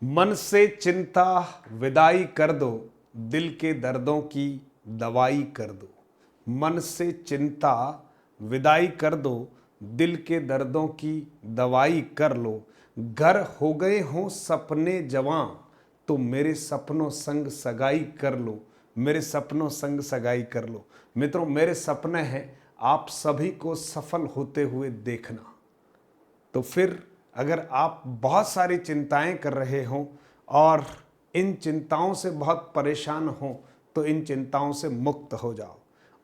मन से चिंता विदाई कर दो, दिल के दर्दों की दवाई कर दो। मन से चिंता विदाई कर दो, दिल के दर्दों की दवाई कर लो। घर हो गए हों सपने जवां, तो मेरे सपनों संग सगाई कर लो। मेरे सपनों संग सगाई कर लो। मित्रों, मेरे सपने हैं आप सभी को सफल होते हुए देखना। तो फिर अगर आप बहुत सारी चिंताएं कर रहे हो और इन चिंताओं से बहुत परेशान हो, तो इन चिंताओं से मुक्त हो जाओ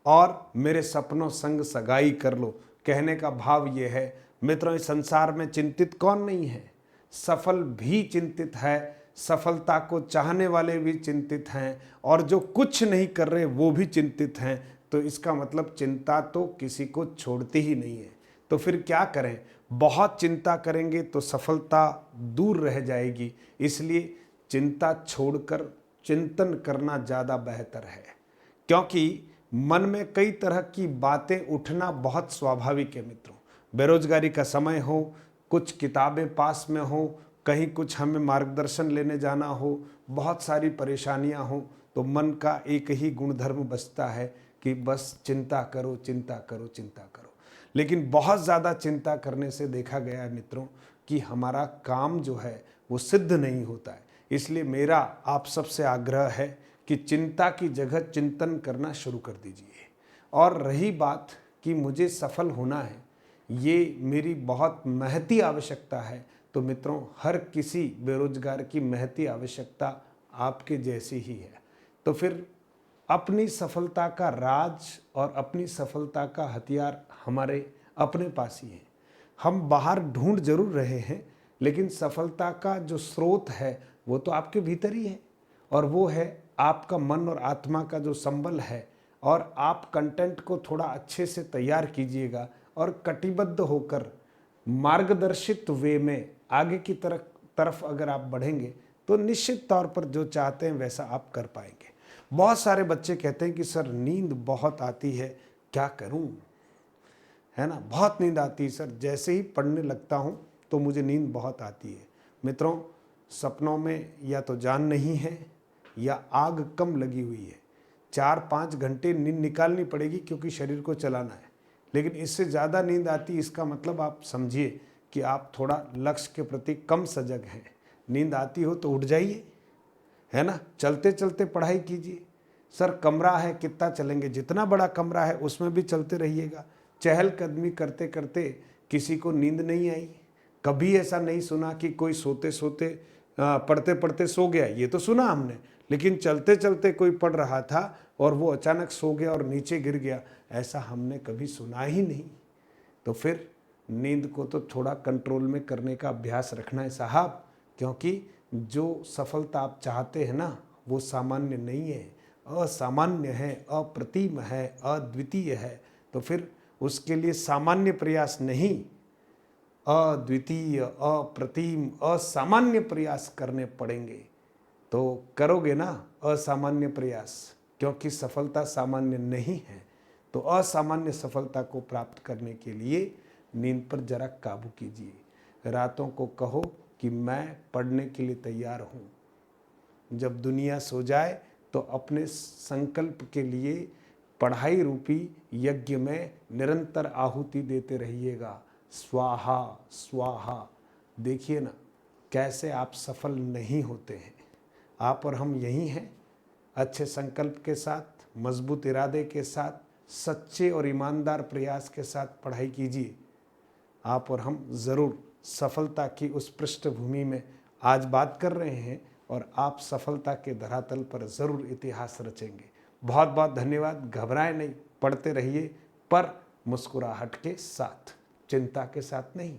और मेरे सपनों संग सगाई कर लो। कहने का भाव ये है मित्रों, इस संसार में चिंतित कौन नहीं है। सफल भी चिंतित है, सफलता को चाहने वाले भी चिंतित हैं, और जो कुछ नहीं कर रहे वो भी चिंतित हैं। तो इसका मतलब चिंता तो किसी को छोड़ती ही नहीं है। तो फिर क्या करें? बहुत चिंता करेंगे तो सफलता दूर रह जाएगी। इसलिए चिंता छोड़कर चिंतन करना ज़्यादा बेहतर है, क्योंकि मन में कई तरह की बातें उठना बहुत स्वाभाविक है। मित्रों, बेरोजगारी का समय हो, कुछ किताबें पास में हो, कहीं कुछ हमें मार्गदर्शन लेने जाना हो, बहुत सारी परेशानियां हो, तो मन का एक ही गुणधर्म बचता है कि बस चिंता करो, चिंता करो, चिंता करो। लेकिन बहुत ज़्यादा चिंता करने से देखा गया है मित्रों कि हमारा काम जो है वो सिद्ध नहीं होता है। इसलिए मेरा आप सबसे आग्रह है कि चिंता की जगह चिंतन करना शुरू कर दीजिए। और रही बात कि मुझे सफल होना है, ये मेरी बहुत महती आवश्यकता है, तो मित्रों हर किसी बेरोजगार की महती आवश्यकता आपके जैसी ही है। तो फिर अपनी सफलता का राज और अपनी सफलता का हथियार हमारे अपने पास ही है। हम बाहर ढूंढ जरूर रहे हैं, लेकिन सफलता का जो स्रोत है वो तो आपके भीतर ही है, और वो है आपका मन और आत्मा का जो संबल है। और आप कंटेंट को थोड़ा अच्छे से तैयार कीजिएगा और कटिबद्ध होकर मार्गदर्शित वे में आगे की तरफ अगर आप बढ़ेंगे तो निश्चित तौर पर जो चाहते हैं वैसा आप कर पाएंगे। बहुत सारे बच्चे कहते हैं कि सर नींद बहुत आती है, क्या करूं? है ना, बहुत नींद आती है सर, जैसे ही पढ़ने लगता हूं तो मुझे नींद बहुत आती है। मित्रों, सपनों में या तो जान नहीं है या आग कम लगी हुई है। 4-5 घंटे नींद निकालनी पड़ेगी क्योंकि शरीर को चलाना है, लेकिन इससे ज़्यादा नींद आती, इसका मतलब आप समझिए कि आप थोड़ा लक्ष्य के प्रति कम सजग हैं। नींद आती हो तो उठ जाइए, है ना, चलते चलते पढ़ाई कीजिए। सर कमरा है, कितना चलेंगे? जितना बड़ा कमरा है उसमें भी चलते रहिएगा। चहलकदमी करते करते किसी को नींद नहीं आई? कभी ऐसा नहीं सुना कि कोई सोते सोते पढ़ते पढ़ते सो गया? ये तो सुना हमने, लेकिन चलते चलते कोई पढ़ रहा था और वो अचानक सो गया और नीचे गिर गया, ऐसा हमने कभी सुना ही नहीं। तो फिर नींद को तो थोड़ा कंट्रोल में करने का अभ्यास रखना है साहब, क्योंकि जो सफलता आप चाहते हैं ना वो सामान्य नहीं है, असामान्य है, अप्रतिम है, अद्वितीय है। तो फिर उसके लिए सामान्य प्रयास नहीं, अद्वितीय, अप्रतिम, असामान्य प्रयास करने पड़ेंगे। तो करोगे ना असामान्य प्रयास, क्योंकि सफलता सामान्य नहीं है। तो असामान्य सफलता को प्राप्त करने के लिए नींद पर जरा काबू कीजिए। रातों को कहो कि मैं पढ़ने के लिए तैयार हूँ। जब दुनिया सो जाए तो अपने संकल्प के लिए पढ़ाई रूपी यज्ञ में निरंतर आहुति देते रहिएगा। स्वाहा स्वाहा। देखिए ना कैसे आप सफल नहीं होते हैं। आप और हम यही हैं। अच्छे संकल्प के साथ, मजबूत इरादे के साथ, सच्चे और ईमानदार प्रयास के साथ पढ़ाई कीजिए। आप और हम ज़रूर सफलता की उस पृष्ठभूमि में आज बात कर रहे हैं, और आप सफलता के धरातल पर ज़रूर इतिहास रचेंगे। बहुत बहुत धन्यवाद। घबराएं नहीं, पढ़ते रहिए, पर मुस्कुराहट के साथ, चिंता के साथ नहीं।